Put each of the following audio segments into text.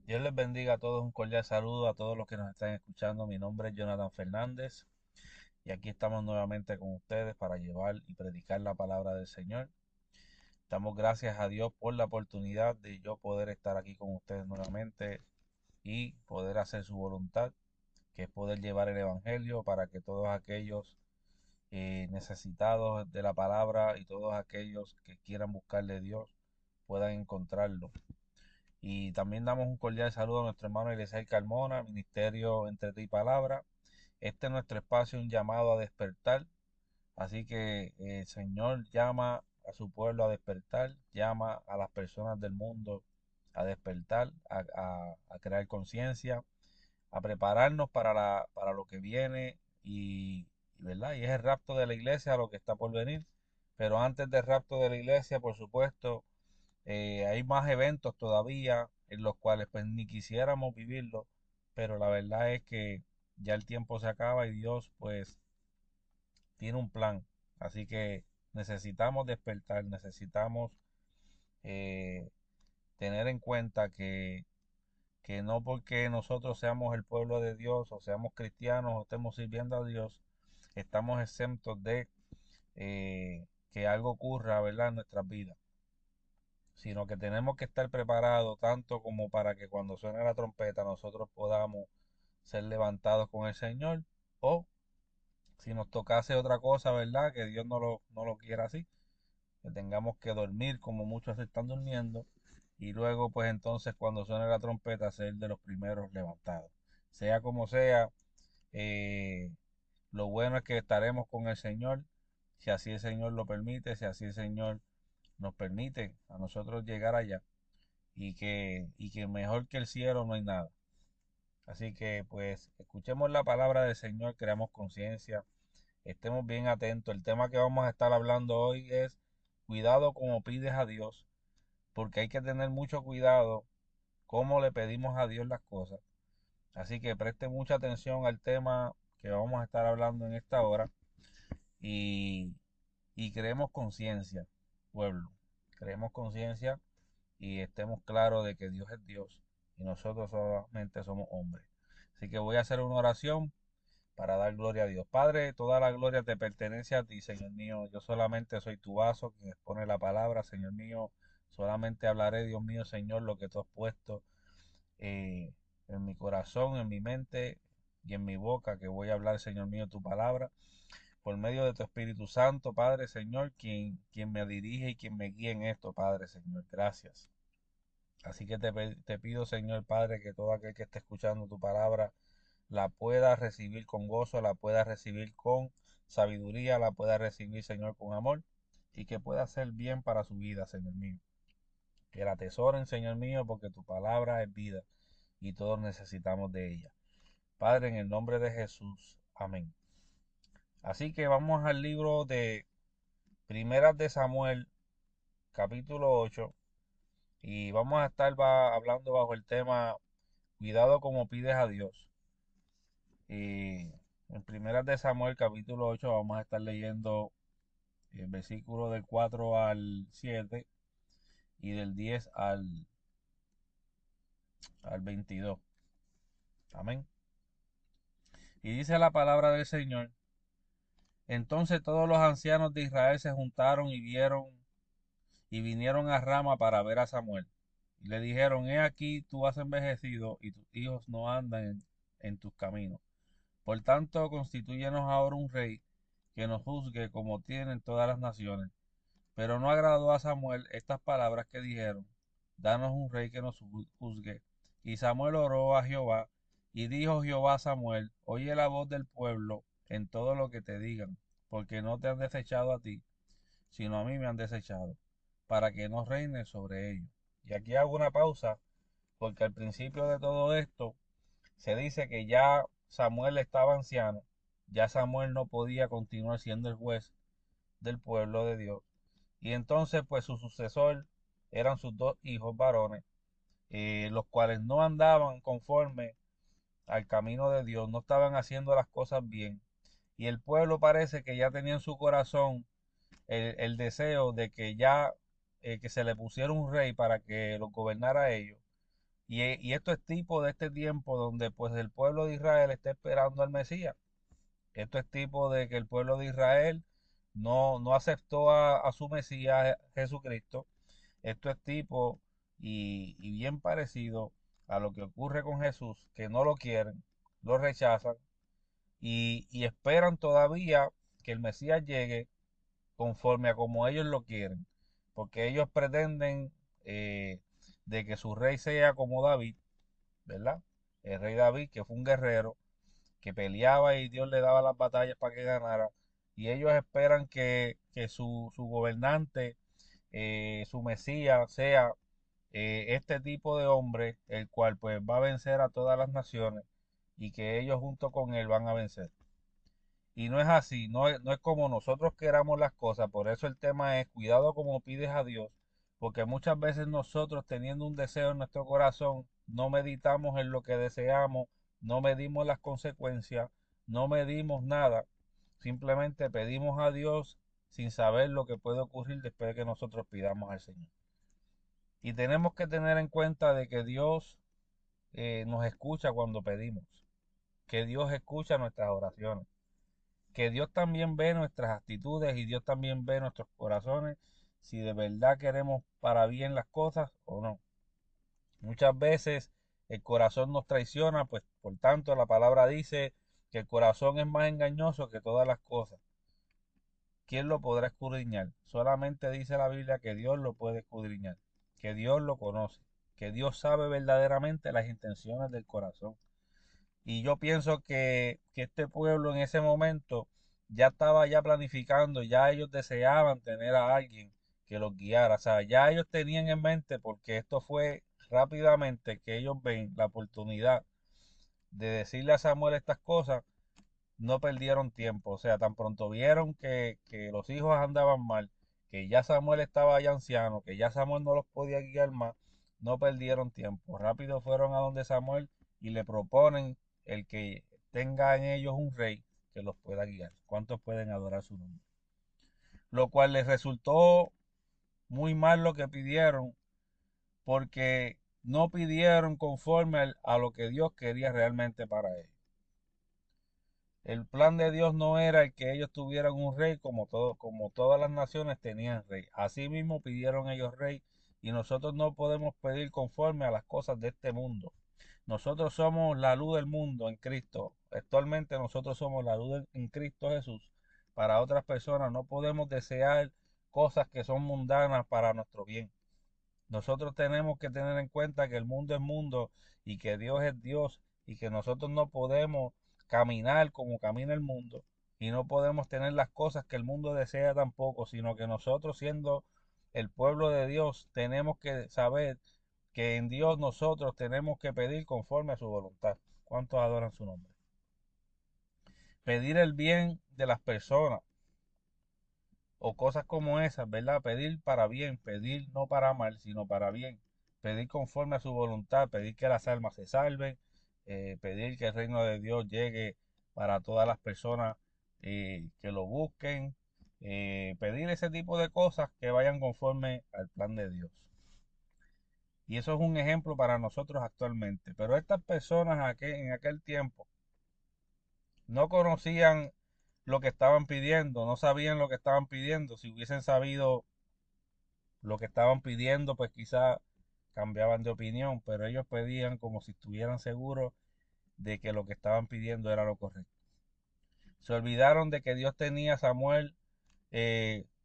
Dios les bendiga a todos, un cordial saludo a todos los que nos están escuchando. Mi nombre es Jonathan Fernández y aquí estamos nuevamente con ustedes para llevar y predicar la palabra del Señor. Damos gracias a Dios por la oportunidad de yo poder estar aquí con ustedes nuevamente y poder hacer su voluntad, que es poder llevar el Evangelio para que todos aquellos necesitados de la palabra y todos aquellos que quieran buscarle a Dios puedan encontrarlo. Y también damos un cordial saludo a nuestro hermano Eliezer Carmona, Ministerio Entre Ti y Palabra. Este es nuestro espacio, un llamado a despertar. Así que el Señor llama a su pueblo a despertar, llama a las personas del mundo a despertar, a crear conciencia, a prepararnos para lo que viene ¿verdad? Y es el rapto de la iglesia lo que está por venir. Pero antes del rapto de la iglesia, por supuesto, hay más eventos todavía en los cuales pues ni quisiéramos vivirlo, pero la verdad es que ya el tiempo se acaba y Dios pues tiene un plan. Así que necesitamos despertar, necesitamos eh, tener en cuenta que no porque nosotros seamos el pueblo de Dios o seamos cristianos o estemos sirviendo a Dios, estamos exentos de que algo ocurra, ¿verdad?, en nuestras vidas, sino que tenemos que estar preparados tanto como para que cuando suene la trompeta nosotros podamos ser levantados con el Señor, o si nos tocase otra cosa, ¿verdad? Que Dios no lo quiera así, que tengamos que dormir como muchos están durmiendo y luego pues entonces cuando suene la trompeta ser de los primeros levantados. Sea como sea, eh, lo bueno es que estaremos con el Señor, si así el Señor lo permite, si así el Señor nos permite a nosotros llegar allá, y que mejor que el cielo no hay nada. Así que pues escuchemos la palabra del Señor, creamos conciencia, estemos bien atentos. El tema que vamos a estar hablando hoy es cuidado como pides a Dios, porque hay que tener mucho cuidado cómo le pedimos a Dios las cosas. Así que preste mucha atención al tema que vamos a estar hablando en esta hora y, y creemos conciencia, pueblo. Creemos conciencia y estemos claros de que Dios es Dios y nosotros solamente somos hombres. Así que voy a hacer una oración para dar gloria a Dios. Padre, toda la gloria te pertenece a ti, Señor mío. Yo solamente soy tu vaso, quien expone la palabra, Señor mío. Solamente hablaré, Dios mío, Señor, lo que tú has puesto en mi corazón, en mi mente y en mi boca, que voy a hablar, Señor mío, tu palabra por medio de tu Espíritu Santo, Padre, Señor, quien me dirige y quien me guíe en esto, Padre, Señor. Gracias. Así que te pido, Señor Padre, que todo aquel que esté escuchando tu palabra la pueda recibir con gozo, la pueda recibir con sabiduría, la pueda recibir, Señor, con amor y que pueda hacer bien para su vida, Señor mío. Que la atesoren, Señor mío, porque tu palabra es vida y todos necesitamos de ella. Padre, en el nombre de Jesús. Amén. Así que vamos al libro de Primeras de Samuel, capítulo 8, y vamos a estar hablando bajo el tema cuidado como pides a Dios. Y en Primeras de Samuel capítulo 8 vamos a estar leyendo el versículo del 4 al 7 y del 10 al 22. Amén. Y dice la palabra del Señor. Entonces todos los ancianos de Israel se juntaron y vinieron a Rama para ver a Samuel. Y le dijeron, he aquí tú has envejecido y tus hijos no andan en tus caminos. Por tanto, constitúyenos ahora un rey que nos juzgue como tienen todas las naciones. Pero no agradó a Samuel estas palabras que dijeron, danos un rey que nos juzgue. Y Samuel oró a Jehová, y dijo Jehová a Samuel, oye la voz del pueblo en todo lo que te digan, porque no te han desechado a ti, sino a mí me han desechado, para que no reine sobre ellos. Y aquí hago una pausa, porque al principio de todo esto se dice que ya Samuel estaba anciano, ya Samuel no podía continuar siendo el juez del pueblo de Dios. Y entonces, pues su sucesor eran sus dos hijos varones, los cuales no andaban conforme al camino de Dios, no estaban haciendo las cosas bien. Y el pueblo parece que ya tenía en su corazón el deseo de que ya que se le pusiera un rey para que los gobernara a ellos. Y esto es tipo de este tiempo donde pues el pueblo de Israel está esperando al Mesías. Esto es tipo de que el pueblo de Israel no aceptó a su Mesías Jesucristo. Esto es tipo y bien parecido a lo que ocurre con Jesús, que no lo quieren, lo rechazan y esperan todavía que el Mesías llegue conforme a como ellos lo quieren, porque ellos pretenden eh, de que su rey sea como David, ¿verdad? El rey David, que fue un guerrero, que peleaba y Dios le daba las batallas para que ganara, y ellos esperan que su gobernante, su Mesías, sea este tipo de hombre, el cual pues va a vencer a todas las naciones y que ellos junto con él van a vencer. Y no es así, no es como nosotros queramos las cosas. Por eso el tema es cuidado como pides a Dios, porque muchas veces nosotros teniendo un deseo en nuestro corazón, no meditamos en lo que deseamos, no medimos las consecuencias, no medimos nada, simplemente pedimos a Dios sin saber lo que puede ocurrir después de que nosotros pidamos al Señor. Y tenemos que tener en cuenta de que Dios nos escucha cuando pedimos, que Dios escucha nuestras oraciones, que Dios también ve nuestras actitudes y Dios también ve nuestros corazones, si de verdad queremos para bien las cosas o no. Muchas veces el corazón nos traiciona, pues por tanto la palabra dice que el corazón es más engañoso que todas las cosas. ¿Quién lo podrá escudriñar? Solamente dice la Biblia que Dios lo puede escudriñar, que Dios lo conoce, que Dios sabe verdaderamente las intenciones del corazón. Y yo pienso que este pueblo en ese momento ya estaba ya planificando, ya ellos deseaban tener a alguien que los guiara. O sea, ya ellos tenían en mente, porque esto fue rápidamente que ellos ven la oportunidad de decirle a Samuel estas cosas, no perdieron tiempo. O sea, tan pronto vieron que los hijos andaban mal, que ya Samuel estaba ya anciano, que ya Samuel no los podía guiar más, no perdieron tiempo. Rápido fueron a donde Samuel y le proponen el que tenga en ellos un rey que los pueda guiar. ¿Cuántos pueden adorar su nombre? Lo cual les resultó muy mal lo que pidieron, porque no pidieron conforme a lo que Dios quería realmente para ellos. El plan de Dios no era el que ellos tuvieran un rey como todas las naciones tenían rey. Así mismo pidieron ellos rey y nosotros no podemos pedir conforme a las cosas de este mundo. Nosotros somos la luz del mundo en Cristo. Actualmente nosotros somos la luz en Cristo Jesús. Para otras personas no podemos desear cosas que son mundanas para nuestro bien. Nosotros tenemos que tener en cuenta que el mundo es mundo y que Dios es Dios y que nosotros no podemos caminar como camina el mundo y no podemos tener las cosas que el mundo desea tampoco, sino que nosotros siendo el pueblo de Dios tenemos que saber que en Dios nosotros tenemos que pedir conforme a su voluntad. ¿Cuántos adoran su nombre? Pedir el bien de las personas o cosas como esas, ¿verdad? Pedir para bien, pedir no para mal, sino para bien, pedir conforme a su voluntad, pedir que las almas se salven, pedir que el reino de Dios llegue para todas las personas que lo busquen, pedir ese tipo de cosas que vayan conforme al plan de Dios. Y eso es un ejemplo para nosotros actualmente. Pero estas personas en aquel tiempo no conocían lo que estaban pidiendo, no sabían lo que estaban pidiendo. Si hubiesen sabido lo que estaban pidiendo, pues quizá cambiaban de opinión, pero ellos pedían como si estuvieran seguros de que lo que estaban pidiendo era lo correcto. Se olvidaron de que Dios tenía a Samuel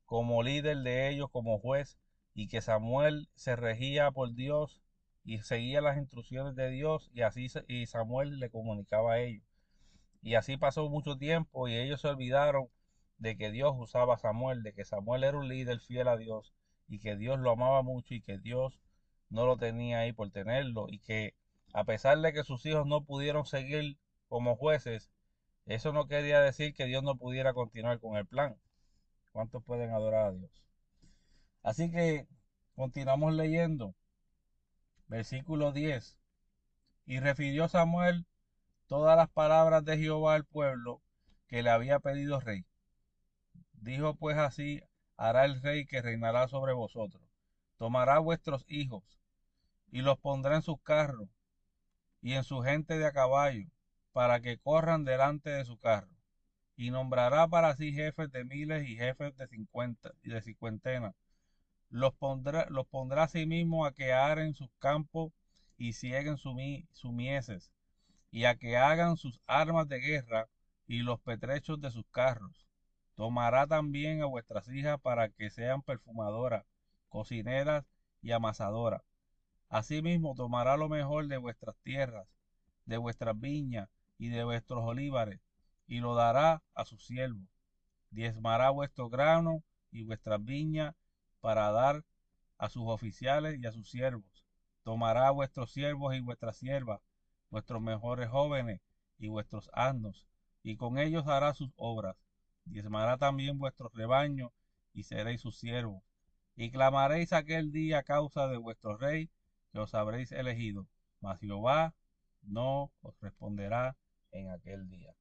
como líder de ellos, como juez, y que Samuel se regía por Dios y seguía las instrucciones de Dios y así y Samuel le comunicaba a ellos. Y así pasó mucho tiempo y ellos se olvidaron de que Dios usaba a Samuel, de que Samuel era un líder fiel a Dios y que Dios lo amaba mucho y que Dios no lo tenía ahí por tenerlo y que a pesar de que sus hijos no pudieron seguir como jueces, eso no quería decir que Dios no pudiera continuar con el plan. ¿Cuántos pueden adorar a Dios? Así que continuamos leyendo. Versículo 10. Y refirió Samuel todas las palabras de Jehová al pueblo que le había pedido rey. Dijo pues así hará el rey que reinará sobre vosotros. Tomará vuestros hijos y los pondrá en sus carros y en su gente de a caballo, para que corran delante de su carro. Y nombrará para sí jefes de miles y jefes de 50 y de cincuentena. Los pondrá a sí mismo a que aren sus campos y cieguen sus mieses, y a que hagan sus armas de guerra y los petrechos de sus carros. Tomará también a vuestras hijas para que sean perfumadoras, cocineras y amasadoras. Asimismo tomará lo mejor de vuestras tierras, de vuestras viñas y de vuestros olivares, y lo dará a sus siervos. Diezmará vuestro grano y vuestras viñas para dar a sus oficiales y a sus siervos. Tomará a vuestros siervos y vuestras siervas, vuestros mejores jóvenes y vuestros asnos, y con ellos hará sus obras. Diezmará también vuestros rebaños y seréis sus siervos. Y clamaréis aquel día a causa de vuestro rey que os habréis elegido, mas Jehová no os responderá en aquel día.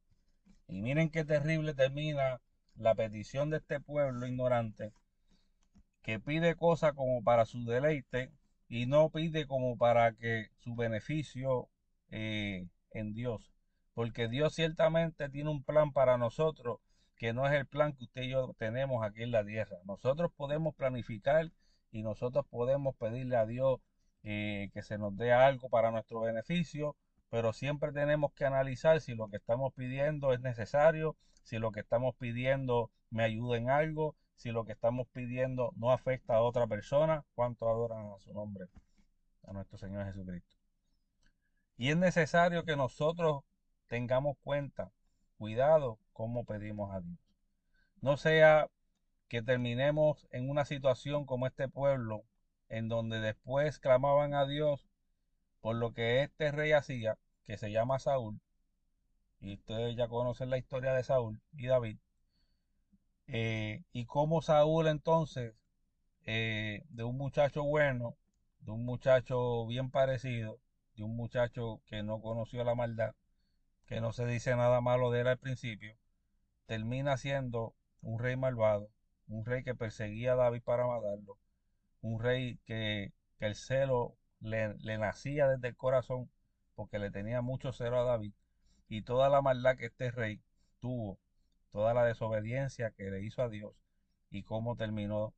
Y miren qué terrible termina la petición de este pueblo ignorante que pide cosas como para su deleite y no pide como para que su beneficio en Dios. Porque Dios ciertamente tiene un plan para nosotros que no es el plan que usted y yo tenemos aquí en la tierra. Nosotros podemos planificar y nosotros podemos pedirle a Dios que se nos dé algo para nuestro beneficio, pero siempre tenemos que analizar si lo que estamos pidiendo es necesario, si lo que estamos pidiendo me ayuda en algo, si lo que estamos pidiendo no afecta a otra persona. ¿Cuánto adoran a su nombre, a nuestro Señor Jesucristo? Y es necesario que nosotros tengamos cuenta, cuidado cómo pedimos a Dios. No sea que terminemos en una situación como este pueblo, en donde después clamaban a Dios por lo que este rey hacía, que se llama Saúl, y ustedes ya conocen la historia de Saúl y David, y cómo Saúl entonces, de un muchacho bueno, de un muchacho bien parecido, de un muchacho que no conoció la maldad, que no se dice nada malo de él al principio, termina siendo un rey malvado, un rey que perseguía a David para matarlo, un rey que el celo le nacía desde el corazón porque le tenía mucho celo a David, y toda la maldad que este rey tuvo, toda la desobediencia que le hizo a Dios, y cómo terminó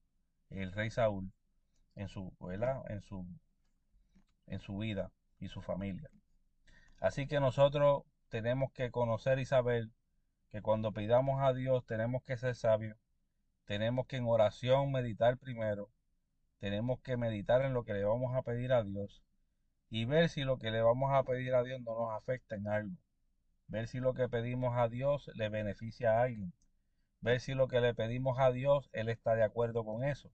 el rey Saúl en su, ¿verdad? En su vida y su familia. Así que nosotros tenemos que conocer y saber que cuando pidamos a Dios tenemos que ser sabios, tenemos que en oración meditar primero, tenemos que meditar en lo que le vamos a pedir a Dios y ver si lo que le vamos a pedir a Dios no nos afecta en algo, ver si lo que pedimos a Dios le beneficia a alguien, ver si lo que le pedimos a Dios, Él está de acuerdo con eso.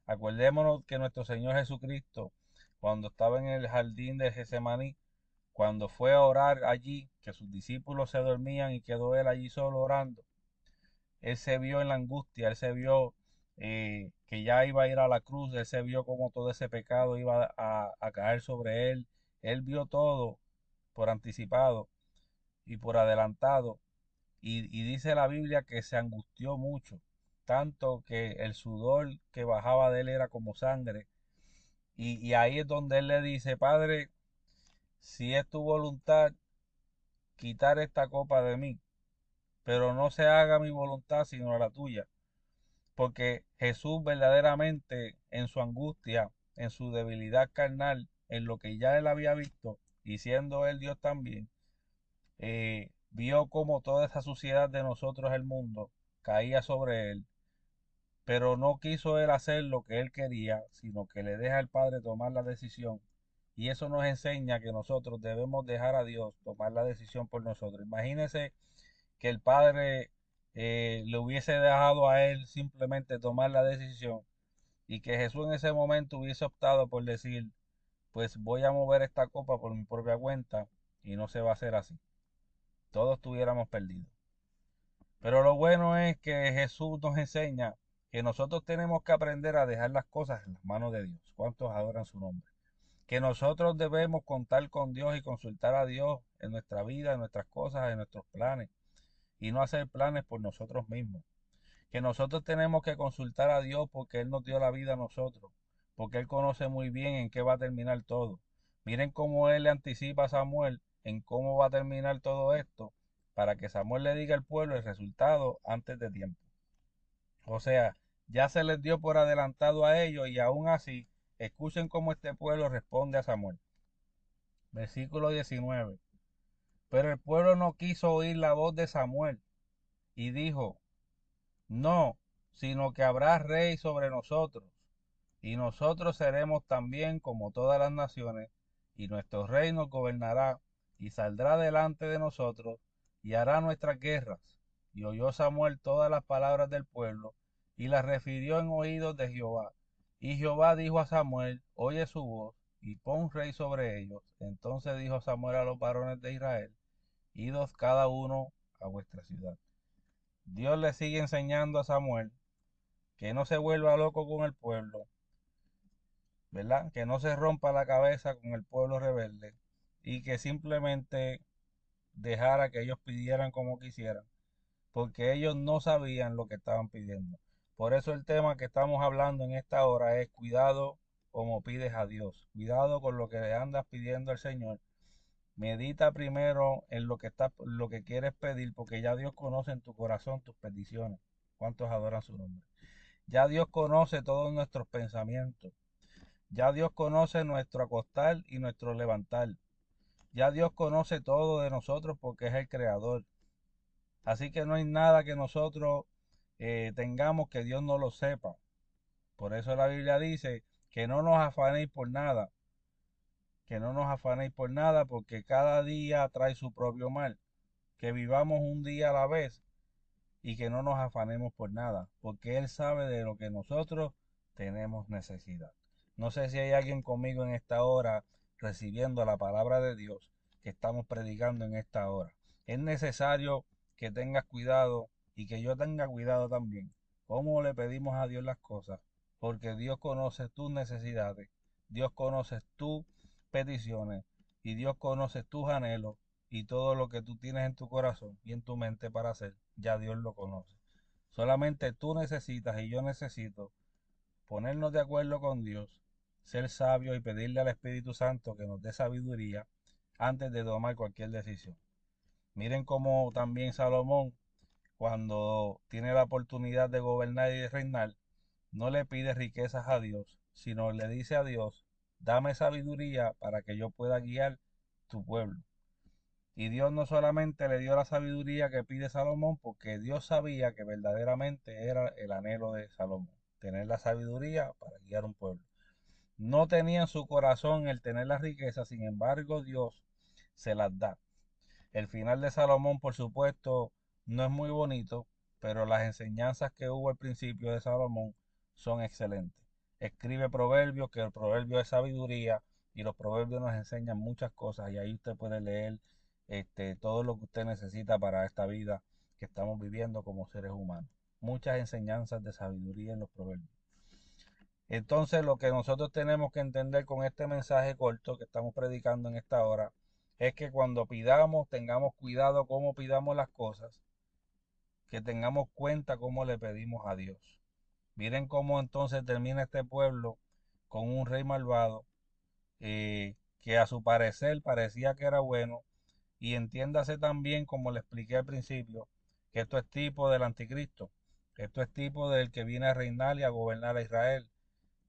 Acordémonos que nuestro Señor Jesucristo, cuando estaba en el jardín de Getsemaní, cuando fue a orar allí, que sus discípulos se dormían y quedó Él allí solo orando, Él se vio en la angustia, Él se vio que ya iba a ir a la cruz, Él se vio como todo ese pecado iba a caer sobre Él vio todo por anticipado y por adelantado, y dice la Biblia que se angustió mucho, tanto que el sudor que bajaba de él era como sangre. Y ahí es donde él le dice, Padre, si es tu voluntad, quitar esta copa de mí, pero no se haga mi voluntad sino la tuya. Porque Jesús verdaderamente en su angustia, en su debilidad carnal, en lo que ya él había visto, y siendo él Dios también, vio como toda esa suciedad de nosotros, el mundo, caía sobre él, pero no quiso él hacer lo que él quería, sino que le deja al Padre tomar la decisión. Y eso nos enseña que nosotros debemos dejar a Dios tomar la decisión por nosotros. Imagínese que el Padre le hubiese dejado a él simplemente tomar la decisión y que Jesús en ese momento hubiese optado por decir, pues voy a mover esta copa por mi propia cuenta, y no se va a hacer así. Todos estuviéramos perdidos. Pero lo bueno es que Jesús nos enseña que nosotros tenemos que aprender a dejar las cosas en las manos de Dios. ¿Cuántos adoran su nombre? Que nosotros debemos contar con Dios y consultar a Dios en nuestra vida, en nuestras cosas, en nuestros planes, y no hacer planes por nosotros mismos. Que nosotros tenemos que consultar a Dios porque Él nos dio la vida a nosotros, porque él conoce muy bien en qué va a terminar todo. Miren cómo él le anticipa a Samuel en cómo va a terminar todo esto, para que Samuel le diga al pueblo el resultado antes de tiempo. O sea, ya se les dio por adelantado a ellos y aún así, escuchen cómo este pueblo responde a Samuel. Versículo 19. Pero el pueblo no quiso oír la voz de Samuel y dijo, no, sino que habrá rey sobre nosotros, y nosotros seremos también como todas las naciones, y nuestro rey nos gobernará, y saldrá delante de nosotros, y hará nuestras guerras. Y oyó Samuel todas las palabras del pueblo, y las refirió en oídos de Jehová. Y Jehová dijo a Samuel, oye su voz, y pon rey sobre ellos. Entonces dijo Samuel a los varones de Israel, idos cada uno a vuestra ciudad. Dios le sigue enseñando a Samuel que no se vuelva loco con el pueblo, ¿verdad? Que no se rompa la cabeza con el pueblo rebelde y que simplemente dejara que ellos pidieran como quisieran, porque ellos no sabían lo que estaban pidiendo. Por eso el tema que estamos hablando en esta hora es cuidado como pides a Dios. Cuidado con lo que le andas pidiendo al Señor. Medita primero en lo que quieres pedir, porque ya Dios conoce en tu corazón tus peticiones. ¿Cuántos adoran su nombre? Ya Dios conoce todos nuestros pensamientos. Ya Dios conoce nuestro acostar y nuestro levantar. Ya Dios conoce todo de nosotros porque es el creador. Así que no hay nada que nosotros tengamos que Dios no lo sepa. Por eso la Biblia dice que no nos afanéis por nada, que no nos afanéis por nada porque cada día trae su propio mal. Que vivamos un día a la vez y que no nos afanemos por nada, porque Él sabe de lo que nosotros tenemos necesidad. No sé si hay alguien conmigo en esta hora recibiendo la palabra de Dios que estamos predicando en esta hora. Es necesario que tengas cuidado y que yo tenga cuidado también. ¿Cómo le pedimos a Dios las cosas? Porque Dios conoce tus necesidades, Dios conoce tus peticiones y Dios conoce tus anhelos y todo lo que tú tienes en tu corazón y en tu mente para hacer, ya Dios lo conoce. Solamente tú necesitas y yo necesito ponernos de acuerdo con Dios, ser sabios y pedirle al Espíritu Santo que nos dé sabiduría antes de tomar cualquier decisión. Miren cómo también Salomón, cuando tiene la oportunidad de gobernar y de reinar, no le pide riquezas a Dios, sino le dice a Dios, dame sabiduría para que yo pueda guiar tu pueblo. Y Dios no solamente le dio la sabiduría que pide Salomón, porque Dios sabía que verdaderamente era el anhelo de Salomón, tener la sabiduría para guiar un pueblo. No tenía en su corazón el tener la riqueza, sin embargo Dios se las da. El final de Salomón, por supuesto, no es muy bonito, pero las enseñanzas que hubo al principio de Salomón son excelentes. Escribe proverbios, que el proverbio es sabiduría, y los proverbios nos enseñan muchas cosas, y ahí usted puede leer todo lo que usted necesita para esta vida que estamos viviendo como seres humanos. Muchas enseñanzas de sabiduría en los proverbios. Entonces, lo que nosotros tenemos que entender con este mensaje corto que estamos predicando en esta hora es que cuando pidamos, tengamos cuidado cómo pidamos las cosas, que tengamos cuenta cómo le pedimos a Dios. Miren cómo entonces termina este pueblo con un rey malvado, que a su parecer parecía que era bueno, y entiéndase también, como le expliqué al principio, que esto es tipo del anticristo, esto es tipo del que viene a reinar y a gobernar a Israel.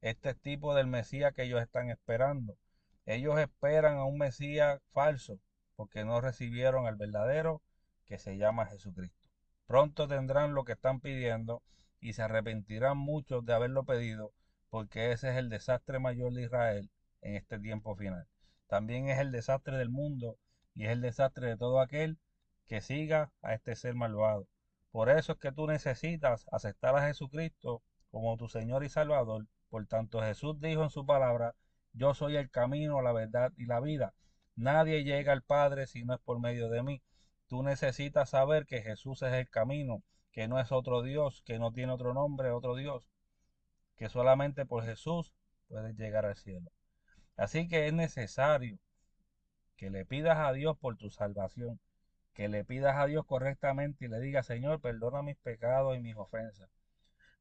Este es tipo del Mesías que ellos están esperando. Ellos esperan a un Mesías falso porque no recibieron al verdadero que se llama Jesucristo. Pronto tendrán lo que están pidiendo y se arrepentirán muchos de haberlo pedido, porque ese es el desastre mayor de Israel en este tiempo final. También es el desastre del mundo y es el desastre de todo aquel que siga a este ser malvado. Por eso es que tú necesitas aceptar a Jesucristo como tu Señor y Salvador. Por tanto, Jesús dijo en su palabra, yo soy el camino, la verdad y la vida. Nadie llega al Padre si no es por medio de mí. Tú necesitas saber que Jesús es el camino, que no es otro Dios, que no tiene otro nombre, otro Dios, que solamente por Jesús puedes llegar al cielo. Así que es necesario que le pidas a Dios por tu salvación, que le pidas a Dios correctamente y le digas, Señor, perdona mis pecados y mis ofensas.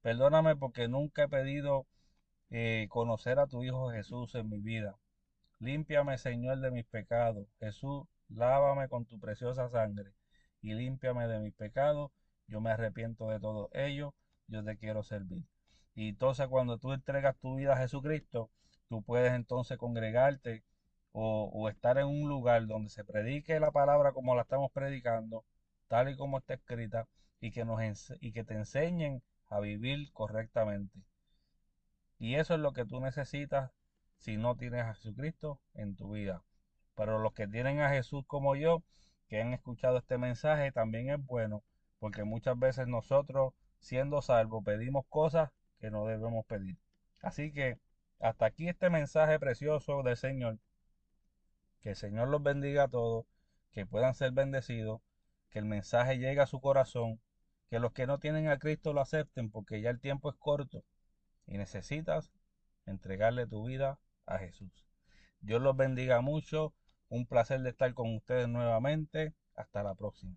Perdóname porque nunca he pedido conocer a tu Hijo Jesús en mi vida. Límpiame, Señor, de mis pecados. Jesús, lávame con tu preciosa sangre y límpiame de mis pecados. Yo me arrepiento de todo ello. Yo te quiero servir. Y entonces cuando tú entregas tu vida a Jesucristo, tú puedes entonces congregarte o estar en un lugar donde se predique la palabra como la estamos predicando, tal y como está escrita, y que te enseñen a vivir correctamente. Y eso es lo que tú necesitas si no tienes a Jesucristo en tu vida. Pero los que tienen a Jesús como yo, que han escuchado este mensaje, también es bueno, porque muchas veces nosotros, siendo salvos, pedimos cosas que no debemos pedir. Así que hasta aquí este mensaje precioso del Señor. Que el Señor los bendiga a todos, que puedan ser bendecidos, que el mensaje llegue a su corazón, que los que no tienen a Cristo lo acepten, porque ya el tiempo es corto y necesitas entregarle tu vida a Jesús. Dios los bendiga mucho. Un placer de estar con ustedes nuevamente. Hasta la próxima.